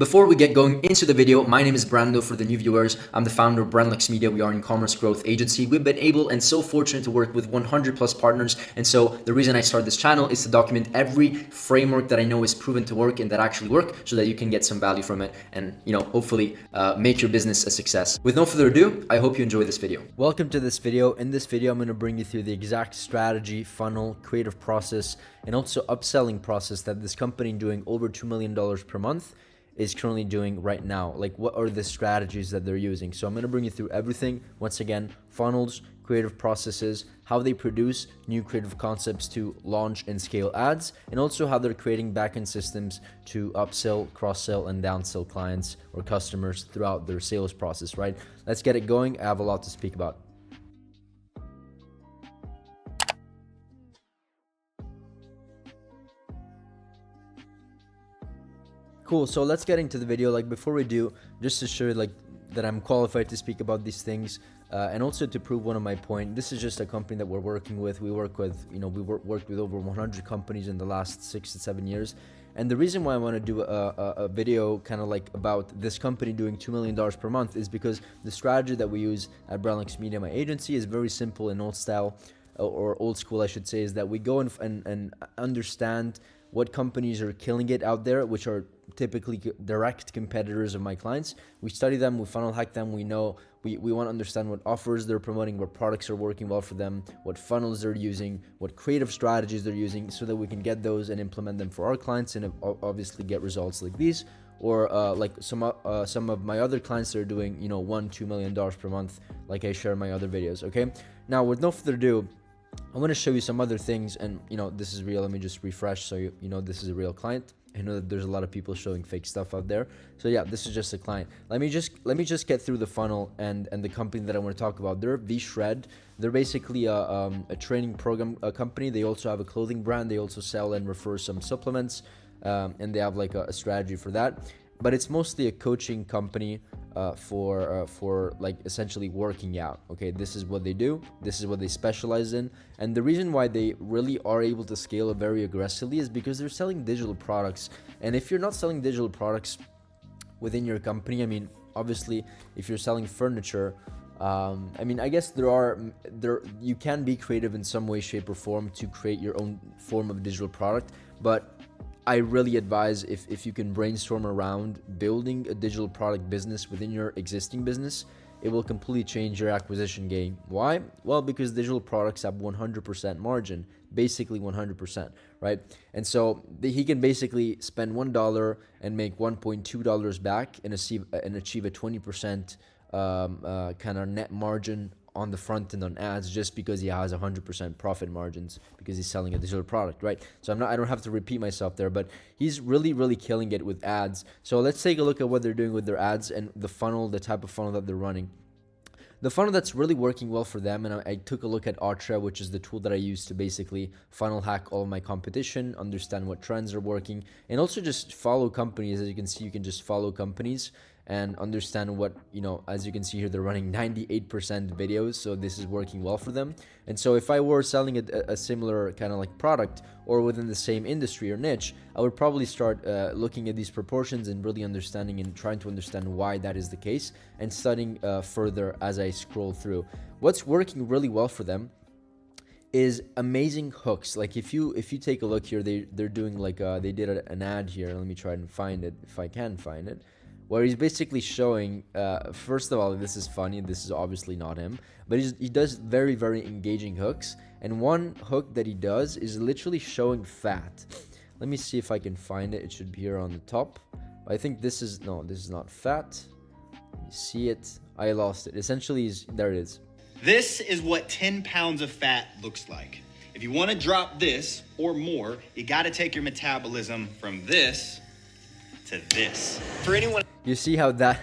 Before we get going into the video, my name is Brando for the new viewers. I'm the founder of Brandlux Media. We are an e-commerce growth agency. We've been able and so fortunate to work with 100 plus partners. And so the reason I started this channel is to document every framework that I know is proven to work and that actually work so that you can get some value from it and, hopefully make your business a success. With no further ado, I hope you enjoy this video. Welcome to this video. In this video, I'm going to bring you through the exact strategy, funnel, creative process, and also upselling process that this company doing over $2 million per month is currently doing right now. Like, what are the strategies that they're using? So I'm going to bring you through everything. Once again, funnels, creative processes, how they produce new creative concepts to launch and scale ads, and also how they're creating backend systems to upsell, cross-sell, and downsell clients or customers throughout their sales process, right? Let's get it going. I have a lot to speak about. Cool, so let's get into the video. Like, before we do, just to show you that I'm qualified to speak about these things, and also to prove one of my point. This is just a company that we're working with. We work with, worked with over 100 companies in the last 6 to 7 years. And the reason why I want to do a video kind of like about this company doing $2 million per month is because the strategy that we use at Brandlux Media, my agency, is very simple and old style, or old school, I should say, is that we go and understand what companies are killing it out there, which are typically direct competitors of my clients. We study them, we funnel hack them. We know we want to understand what offers they're promoting, what products are working well for them, what funnels they're using, what creative strategies they're using, so that we can get those and implement them for our clients and obviously get results like these, or like some of my other clients that are doing $1-2 million per month, like I share in my other videos. Okay, now with no further ado, I want to show you some other things, and this is real. Let me just refresh so you know this is a real client. I know that there's a lot of people showing fake stuff out there. So yeah, this is just a client. Let me just get through the funnel and the company that I want to talk about. They're V-Shred. They're basically a training program company. They also have a clothing brand. They also sell and refer some supplements, and they have like a strategy for that. But it's mostly a coaching company for like essentially working out. Okay, this is what they do. This is what they specialize in. And the reason why they really are able to scale very aggressively is because they're selling digital products. And if you're not selling digital products within your company, I mean, obviously, if you're selling furniture, I guess you can be creative in some way, shape, or form to create your own form of digital product, but I really advise if you can brainstorm around building a digital product business within your existing business, it will completely change your acquisition game. Why? Well, because digital products have 100% margin, basically 100%, right? And so he can basically spend $1 and make $1.2 back and achieve a 20% kind of net margin on the front end on ads, just because he has 100% profit margins because he's selling a digital product, right? So I don't have to repeat myself there, but he's really killing it with ads. So let's take a look at what they're doing with their ads and the funnel, the type of funnel that they're running. The funnel that's really working well for them, and I took a look at Artra, which is the tool that I use to basically funnel hack all of my competition, understand what trends are working, and also just follow companies. As you can see, you can just follow companies and understand what, as you can see here, they're running 98% videos. So this is working well for them. And so if I were selling a similar kind of like product or within the same industry or niche, I would probably start looking at these proportions and really understanding and trying to understand why that is the case and studying further as I scroll through. What's working really well for them is amazing hooks. Like if you take a look here, they're doing like they did an ad here. Let me try and find it if I can find it, where he's basically showing, first of all, this is funny, this is obviously not him, but he does very engaging hooks, and one hook that he does is literally showing fat. Let me see if I can find it. It should be here on the top. I think this is not fat. Let me see it. I lost it. Essentially, there it is. This is what 10 pounds of fat looks like. If you want to drop this or more, you got to take your metabolism from this to this. For anyone, you see how that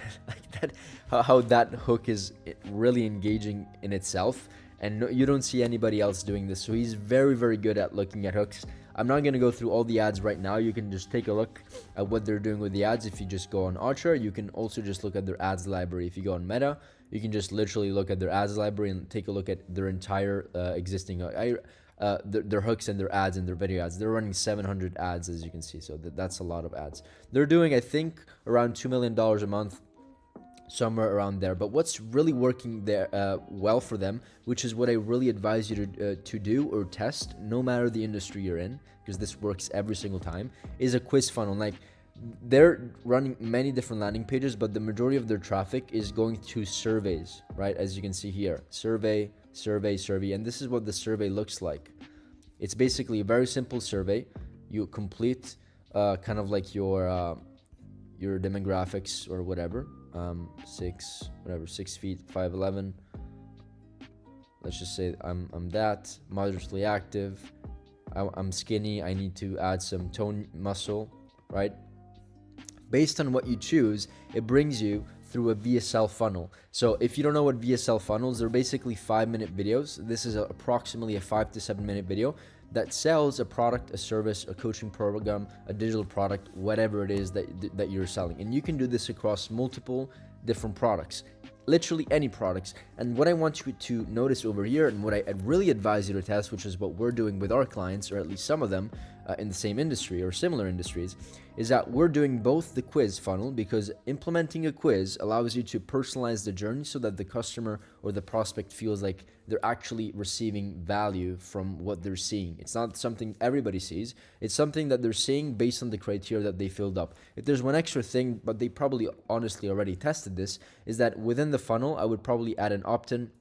how that hook is really engaging in itself, and you don't see anybody else doing this. So he's very good at looking at hooks. I'm not going to go through all the ads right now. You can just take a look at what they're doing with the ads. If you just go on Archer, you can also just look at their ads library. If you go on Meta, you can just literally look at their ads library and take a look at their entire existing. their hooks and their ads and their video ads. They're running 700 ads, as you can see. So that's a lot of ads. They're doing, I think, around $2 million a month, somewhere around there. But what's really working there well for them, which is what I really advise you to do or test, no matter the industry you're in, because this works every single time, is a quiz funnel. Like, they're running many different landing pages, but the majority of their traffic is going to surveys, right? As you can see here, survey, and this is what the survey looks like. It's basically a very simple survey. You complete kind of like your demographics or whatever. 6 feet 5'11". Let's just say I'm that, moderately active. I'm skinny. I need to add some tone muscle, right? Based on what you choose, it brings you through a VSL funnel. So if you don't know what VSL funnels, they're basically 5-minute videos. This is approximately a 5 to 7 minute video that sells a product, a service, a coaching program, a digital product, whatever it is that you're selling. And you can do this across multiple different products, literally any products. And what I want you to notice over here, and what I really advise you to test, which is what we're doing with our clients, or at least some of them in the same industry or similar industries, is that we're doing both the quiz funnel, because implementing a quiz allows you to personalize the journey so that the customer or the prospect feels like they're actually receiving value from what they're seeing. It's not something everybody sees. It's something that they're seeing based on the criteria that they filled up. If there's one extra thing, but they probably honestly already tested this, is that within the funnel, I would probably add an opt-in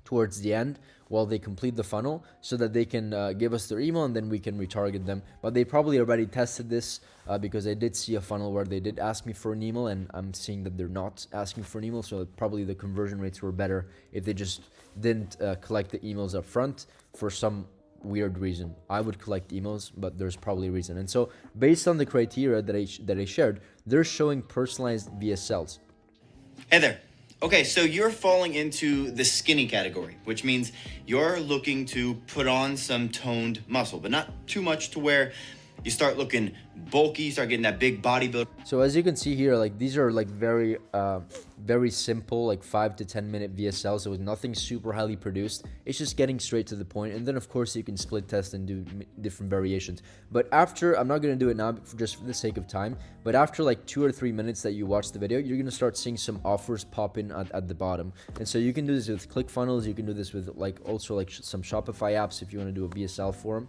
towards the end while they complete the funnel, so that they can give us their email and then we can retarget them. But they probably already tested this because I did see a funnel where they did ask me for an email, and I'm seeing that they're not asking for an email. So probably the conversion rates were better if they just didn't collect the emails up front for some weird reason. I would collect emails, but there's probably a reason. And so based on the criteria that I shared, they're showing personalized VSLs. Hey there. Okay, so you're falling into the skinny category, which means you're looking to put on some toned muscle, but not too much to where you start looking bulky, start getting that big bodybuilder. So as you can see here, like these are like very simple, like 5 to 10 minute VSLs. So with nothing super highly produced. It's just getting straight to the point. And then of course you can split test and do different variations. But after, I'm not going to do it now just for the sake of time, but after like 2 or 3 minutes that you watch the video, you're going to start seeing some offers pop in at the bottom. And so you can do this with ClickFunnels. You can do this with like also like some Shopify apps if you want to do a VSL for them.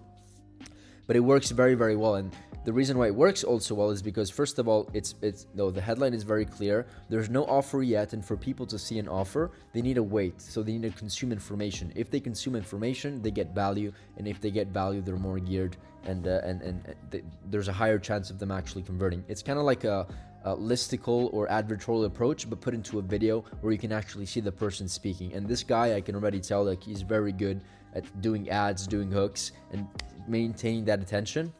But it works very, very well. And the reason why it works also well is because, first of all, the headline is very clear. There's no offer yet, and for people to see an offer, they need to wait. So they need to consume information. If they consume information, they get value, and if they get value, they're more geared, and there's a higher chance of them actually converting. It's kind of like a listicle or advertorial approach, but put into a video where you can actually see the person speaking. And this guy, I can already tell, like, he's very good at doing ads, doing hooks, and maintaining that attention.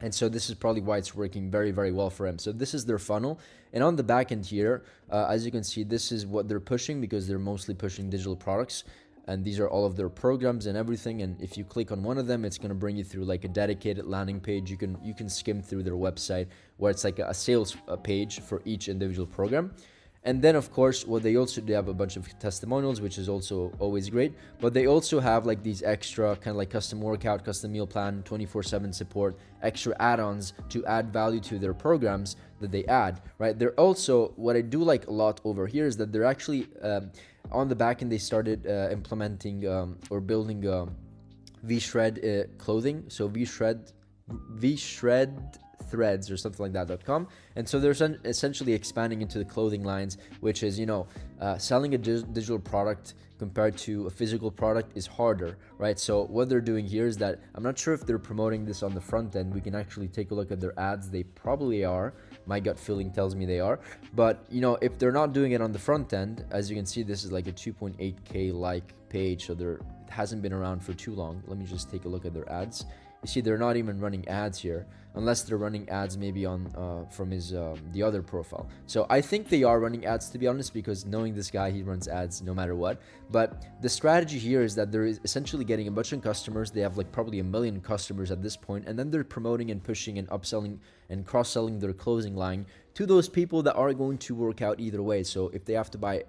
And so this is probably why it's working very, very well for him. So this is their funnel. And on the back end here, as you can see, this is what they're pushing, because they're mostly pushing digital products. And these are all of their programs and everything. And if you click on one of them, it's going to bring you through like a dedicated landing page. You can skim through their website, where it's like a sales page for each individual program. And then, of course, what they also do, have a bunch of testimonials, which is also always great. But they also have like these extra kind of like custom workout, custom meal plan, 24/7 support, extra add-ons to add value to their programs that they add, right? They're also, what I do like a lot over here is that they're actually on the back end, they started implementing or building V-Shred clothing. So V-Shred threads or something like that.com. And so they're essentially expanding into the clothing lines, which is, selling a digital product compared to a physical product is harder, right? So what they're doing here is that, I'm not sure if they're promoting this on the front end. We can actually take a look at their ads. They probably are. My gut feeling tells me they are. But, if they're not doing it on the front end, as you can see, this is like a 2.8K like page. So it hasn't been around for too long. Let me just take a look at their ads. You see, they're not even running ads here, unless they're running ads maybe on from his the other profile. So I think they are running ads, to be honest, because knowing this guy, he runs ads no matter what. But the strategy here is that they're essentially getting a bunch of customers. They have like probably 1 million customers at this point, and then they're promoting and pushing and upselling and cross-selling their clothing line to those people that are going to work out either way. So if they have to buy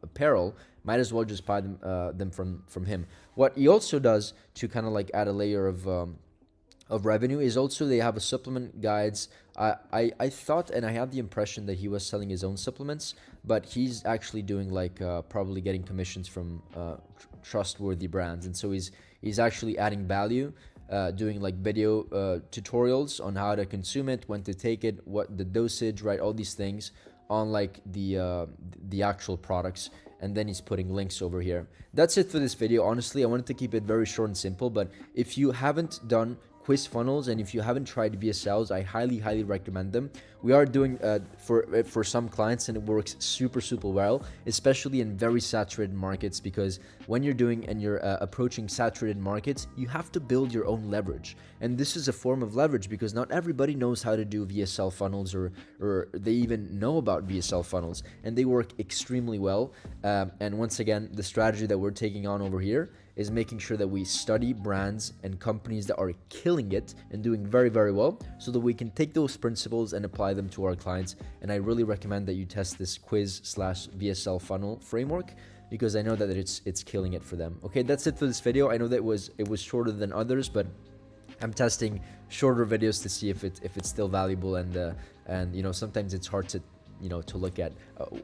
apparel, might as well just buy them from him. What he also does to kind of like add a layer of revenue is also they have a supplement guides. I thought and I had the impression that he was selling his own supplements, but he's actually doing like probably getting commissions from trustworthy brands, and so he's actually adding value, doing like video tutorials on how to consume it, when to take it, what the dosage, right, all these things on like the actual products, and then he's putting links over here. That's it for this video. Honestly, I wanted to keep it very short and simple, but if you haven't done quiz funnels and if you haven't tried VSLs, I highly recommend them. We are doing for some clients, and it works super well, especially in very saturated markets, because when you're doing and you're approaching saturated markets, you have to build your own leverage, and this is a form of leverage because not everybody knows how to do VSL funnels, or they even know about VSL funnels, and they work extremely well. And once again, the strategy that we're taking on over here is making sure that we study brands and companies that are killing it and doing very well, so that we can take those principles and apply them to our clients. And I really recommend that you test this quiz/VSL funnel framework, because I know that it's killing it for them. Okay, that's it for this video. I know that it was shorter than others, but I'm testing shorter videos to see if it's still valuable, and you know, sometimes it's hard to look at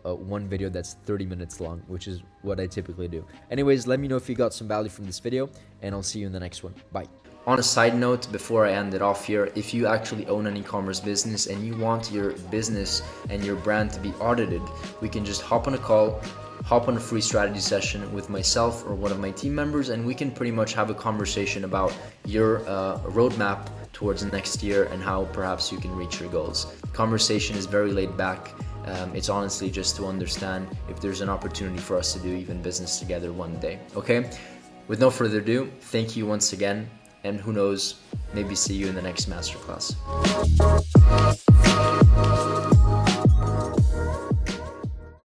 one video that's 30 minutes long, which is what I typically do. Anyways, let me know if you got some value from this video, and I'll see you in the next one. Bye. On a side note, before I end it off here, if you actually own an e-commerce business and you want your business and your brand to be audited, we can just hop on a call, hop on a free strategy session with myself or one of my team members, and we can pretty much have a conversation about your roadmap towards next year and how perhaps you can reach your goals. The conversation is very laid back. It's honestly just to understand if there's an opportunity for us to do even business together one day. Okay, with no further ado, thank you once again, and who knows, maybe see you in the next masterclass.